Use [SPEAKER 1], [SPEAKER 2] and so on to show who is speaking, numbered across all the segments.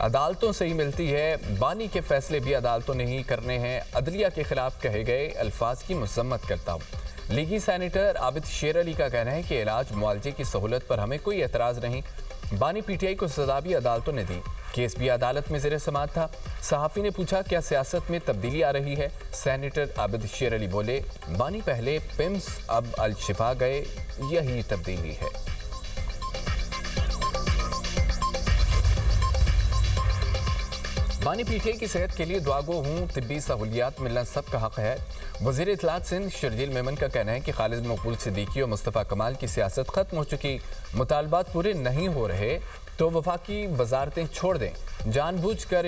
[SPEAKER 1] عدالتوں سے ہی ملتی ہے، بانی کے فیصلے بھی عدالتوں نے ہی کرنے ہیں، عدلیہ کے خلاف کہے گئے الفاظ کی مذمت کرتا ہوں۔ لیگی سینیٹر عابد شیر علی کا کہنا ہے کہ علاج معالجے کی سہولت پر ہمیں کوئی اعتراض نہیں، بانی پی ٹی آئی کو سزا بھی عدالتوں نے دی، کیس بھی عدالت میں زیر سماعت تھا۔ صحافی نے پوچھا کیا سیاست میں تبدیلی آ رہی ہے؟ سینیٹر عابد شیر علی بولے بانی پہلے پمس اب الشفا گئے، یہی تبدیلی ہے۔ بانی پی ٹی آئی کی صحت کے لیے دعاگو ہوں، طبی سہولیات ملنا سب کا حق ہے۔ وزیر اطلاعات سندھ شرجیل میمن کا کہنا ہے کہ خالد مقبول صدیقی اور مصطفیٰ کمال کی سیاست ختم ہو چکی، مطالبات پورے نہیں ہو رہے تو وفاقی وزارتیں چھوڑ دیں، جان بوجھ کر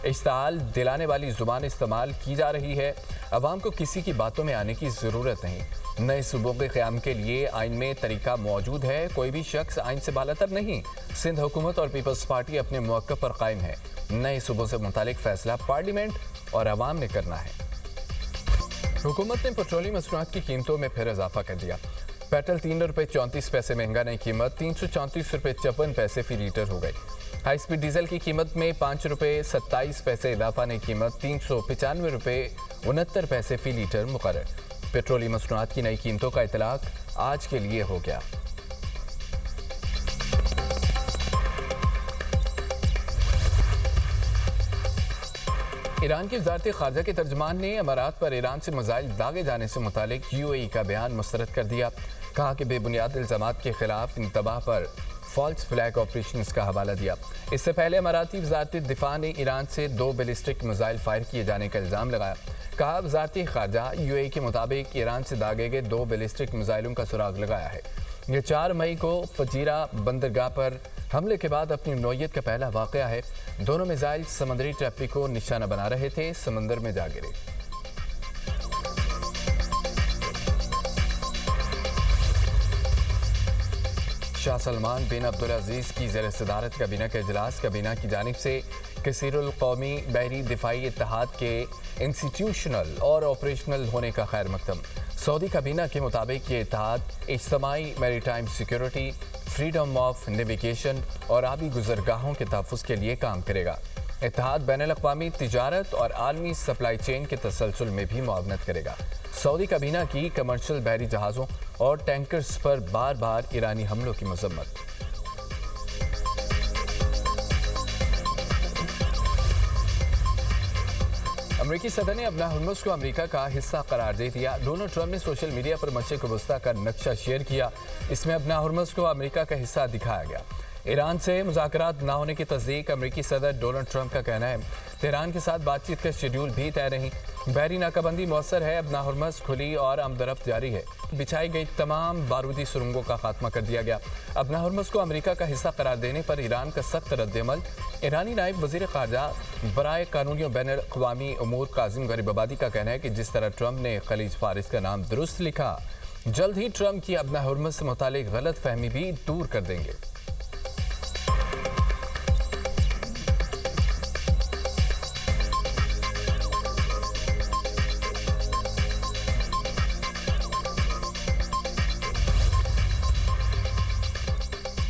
[SPEAKER 1] اشتعال دلانے والی زبان استعمال کی جا رہی ہے، عوام کو کسی کی باتوں میں آنے کی ضرورت نہیں۔ نئے صوبوں کے قیام کے لیے آئین میں طریقہ موجود ہے، کوئی بھی شخص آئین سے بالاتر نہیں۔ سندھ حکومت اور پیپلز پارٹی اپنے موقف پر قائم ہے، نئے صوبوں سے متعلق فیصلہ پارلیمنٹ اور عوام نے کرنا ہے۔ حکومت نے پیٹرولیم مصنوعات کی قیمتوں میں پھر اضافہ کر دیا۔ پیٹرول 3 روپے 34 پیسے مہنگا، نئی قیمت 334 روپے 54 پیسے فی لیٹر ہو گئی۔ ہائی سپیڈ ڈیزل کی قیمت میں 5 روپے 27 پیسے اضافہ، نئی قیمت 395 روپے 69 پیسے فی لیٹر مقرر۔ پیٹرولیم مصنوعات کی نئی قیمتوں کا اطلاق آج کے لیے ہو گیا۔ ایران کی وزارت خارجہ کے ترجمان نے امارات پر ایران سے میزائل داغے جانے سے متعلق یو اے ای کا بیان مسترد کر دیا، کہا کہ بے بنیاد الزامات کے خلاف انتباہ پر فالس فلیگ آپریشنز کا حوالہ دیا۔ اس سے پہلے اماراتی وزارت دفاع نے ایران سے 2 بیلسٹک میزائل فائر کیے جانے کا الزام لگایا، کہا وزارت خارجہ یو اے ای کے مطابق ایران سے داغے گئے 2 بیلسٹک میزائلوں کا سراغ لگایا ہے۔ یہ 4 مئی کو فجیرہ بندرگاہ پر حملے کے بعد اپنی نوعیت کا پہلا واقعہ ہے۔ دونوں میزائل سمندری ٹریفک کو نشانہ بنا رہے تھے، سمندر میں جا گرے۔ شاہ سلمان بن عبدالعزیز کی زیر صدارت کابینہ کا اجلاس، کابینہ کی جانب سے کثیر القومی بحری دفاعی اتحاد کے انسٹیٹیوشنل اور آپریشنل ہونے کا خیر مقدم۔ سعودی کابینہ کے مطابق یہ اتحاد اجتماعی میری time security, freedom of navigation اور آبی گزرگاہوں کے تحفظ کے لیے کام کرے گا۔ اتحاد بین الاقوامی تجارت اور عالمی سپلائی چین کے تسلسل میں بھی معاونت کرے گا۔ سعودی کابینہ کی کمرشل بحری جہازوں اور ٹینکرز پر بار بار ایرانی حملوں کی مذمت۔ امریکی صدر نے اپنا ہرمز کو امریکہ کا حصہ قرار دے دیا۔ ڈونلڈ ٹرمپ نے سوشل میڈیا پر مشرق وسطیٰ کا نقشہ شیئر کیا، اس میں اپنا ہرمز کو امریکہ کا حصہ دکھایا گیا۔ ایران سے مذاکرات نہ ہونے کی تصدیق، امریکی صدر ڈونلڈ ٹرمپ کا کہنا ہے تہران کے ساتھ بات چیت کا شیڈول بھی طے نہیں، بحری ناکہ بندی مؤثر ہے، اپنا ہرمز کھلی اور آمد و رفت جاری ہے، بچھائی گئی تمام بارودی سرنگوں کا خاتمہ کر دیا گیا۔ اپنا ہرمز کو امریکہ کا حصہ قرار دینے پر ایران کا سخت رد عمل۔ ایرانی نائب وزیر خارجہ برائے قانونی و بین الاقوامی امور کاظم غریب آبادی کا کہنا ہے کہ جس طرح ٹرمپ نے خلیج فارس کا نام درست لکھا، جلد ہی ٹرمپ کی اپنا ہرمز سے متعلق غلط فہمی بھی دور کر دیں گے۔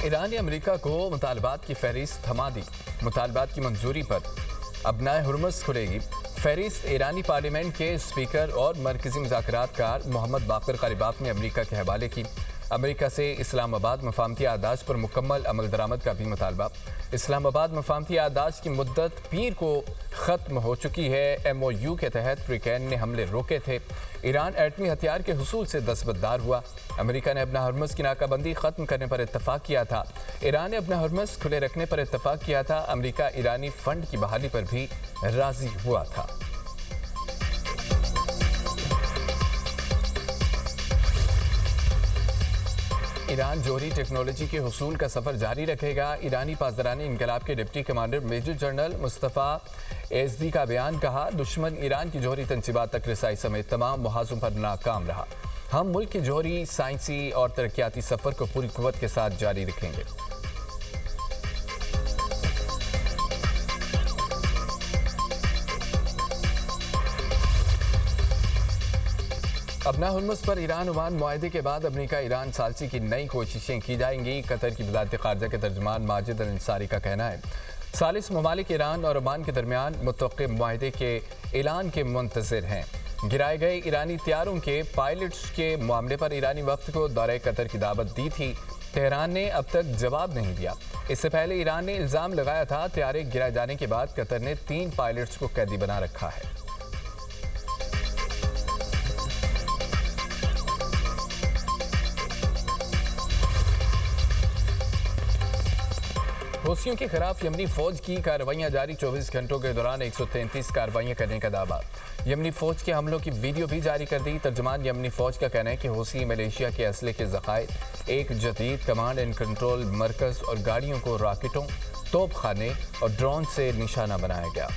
[SPEAKER 1] ایران نے امریکہ کو مطالبات کی فہرست تھما دی، مطالبات کی منظوری پر ابنائے ہرمز کھلے گی۔ فہرست ایرانی پارلیمنٹ کے اسپیکر اور مرکزی مذاکرات کار محمد باقر قالیباف نے امریکہ کے حوالے کی۔ امریکہ سے اسلام آباد مفاہمتی اعداد پر مکمل عمل درآمد کا بھی مطالبہ۔ اسلام آباد مفاہمتی اعداد کی مدت پیر کو ختم ہو چکی ہے، ایم او یو کے تحت بریٹین نے حملے روکے تھے۔ ایران ایٹمی ہتھیار کے حصول سے دستبردار ہوا۔ امریکہ نے اپنا ہرمز کی ناکہ بندی ختم کرنے پر اتفاق کیا تھا۔ ایران نے اپنا ہرمز کھلے رکھنے پر اتفاق کیا تھا۔ امریکہ ایرانی فنڈ کی بحالی پر بھی راضی ہوا تھا۔ ایران جوہری ٹیکنالوجی کے حصول کا سفر جاری رکھے گا۔ ایرانی پاسداران انقلاب کے ڈپٹی کمانڈر میجر جنرل مصطفیٰ ایزدی کا بیان، کہا دشمن ایران کی جوہری تنصیبات تک رسائی سمیت تمام محاذوں پر ناکام رہا۔ ہم ملک کے جوہری، سائنسی اور ترقیاتی سفر کو پوری قوت کے ساتھ جاری رکھیں گے۔ اپنا ہرمز پر ایران عمان معاہدے کے بعد امریکہ ایران ثالثی کی نئی کوششیں کی جائیں گی۔ قطر کی وزارت خارجہ کے ترجمان ماجد الانصاری کا کہنا ہے ثالث ممالک ایران اور عمان کے درمیان متوقع معاہدے کے اعلان کے منتظر ہیں۔ گرائے گئے ایرانی طیاروں کے پائلٹس کے معاملے پر ایرانی وفد کو دورہ قطر کی دعوت دی تھی۔ تہران نے اب تک جواب نہیں دیا۔ اس سے پہلے ایران نے الزام لگایا تھا طیارے گرائے جانے کے بعد قطر نے 3 پائلٹس کو قیدی بنا رکھا ہے۔ حوثیوں کے خلاف یمنی فوج کی کارروائیاں جاری، 24 گھنٹوں کے دوران 133 کارروائیاں کرنے کا دعویٰ۔ یمنی فوج کے حملوں کی ویڈیو بھی جاری کر دی۔ ترجمان یمنی فوج کا کہنا ہے کہ حوثی ملیشیا کے اسلحے کے ذخائر، ایک جدید کمانڈ اینڈ کنٹرول مرکز اور گاڑیوں کو راکٹوں، توپ خانے اور ڈرون سے نشانہ بنایا گیا۔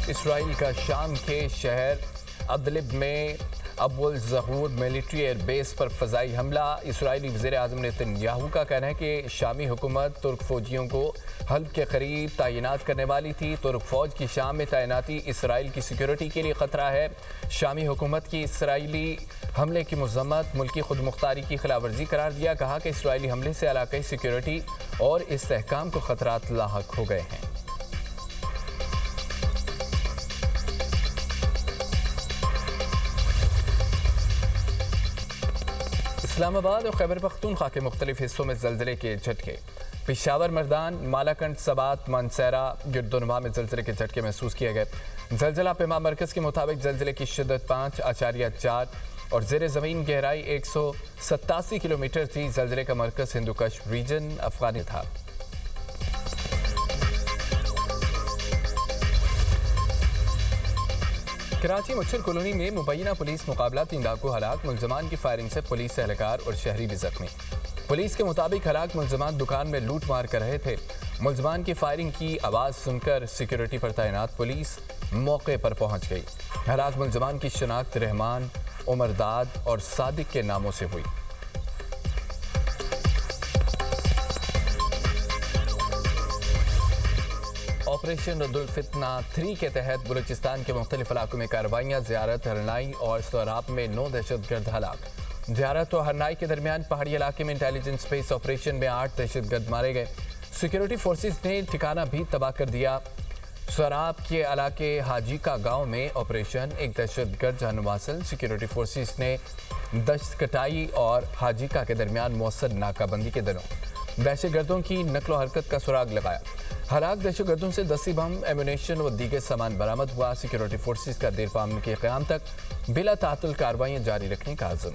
[SPEAKER 1] اسرائیل کا شام کے شہر ادلب میں ابو ظہور ملٹری ایئر بیس پر فضائی حملہ۔ اسرائیلی وزیر اعظم نتن یاہو کا کہنا ہے کہ شامی حکومت ترک فوجیوں کو حلب کے قریب تعینات کرنے والی تھی۔ ترک فوج کی شام میں تعیناتی اسرائیل کی سیکیورٹی کے لیے خطرہ ہے۔ شامی حکومت کی اسرائیلی حملے کی مذمت ملکی خود مختاری کی خلاف ورزی قرار دیا۔ کہا کہ اسرائیلی حملے سے علاقائی سیکیورٹی اور استحکام کو خطرات لاحق ہو گئے ہیں۔ اسلام آباد اور خیبر پختونخوا کے مختلف حصوں میں زلزلے کے جھٹکے۔ پشاور، مردان، مالاکنڈ، سبات، مانسہرہ، گردونواں میں زلزلے کے جھٹکے محسوس کیے گئے۔ زلزلہ پیما مرکز کے مطابق زلزلے کی شدت 5.4 اور زیر زمین گہرائی 187 کلومیٹر تھی۔ زلزلے کا مرکز ہندوکش ریجن افغانستان تھا۔ کراچی مچھر کالونی میں مبینہ پولیس مقابلہ، 3 ڈاکو ہلاک، ملزمان کی فائرنگ سے پولیس اہلکار اور شہری بھی زخمی۔ پولیس کے مطابق ہلاک ملزمان دکان میں لوٹ مار کر رہے تھے۔ ملزمان کی فائرنگ کی آواز سن کر سیکیورٹی پر تعینات پولیس موقع پر پہنچ گئی۔ ہلاک ملزمان کی شناخت رحمان، عمرداد اور صادق کے ناموں سے ہوئی۔ آپریشن رد الفتنہ 3 کے تحت بلوچستان کے مختلف علاقوں میں کارروائیاں، زیارت، ہرنائی اور سوراب میں 9 دہشت گرد ہلاک۔ زیارت اور ہرنائی کے درمیان پہاڑی علاقے میں انٹیلیجنس بیس آپریشن میں 8 دہشت گرد مارے گئے۔ سیکیورٹی فورسز نے ٹھکانہ بھی تباہ کر دیا۔ سوراب کے علاقے حاجی کا گاؤں میں آپریشن، ایک دہشت گرد جان حاصل۔ سیکیورٹی فورسز نے دشت کٹائی اور حاجی کا کے درمیان مؤثر ناکہ بندی کے دنوں دہشت گردوں کی نقل و حرکت کا سراغ لگایا۔ ہلاک دہشت گردوں سے دستی بم، ایمونیشن و دیگر سامان برآمد ہوا۔ سیکیورٹی فورسز کا دیر پا امن کے قیام تک بلا تعطل کارروائیاں جاری رکھنے کا عزم۔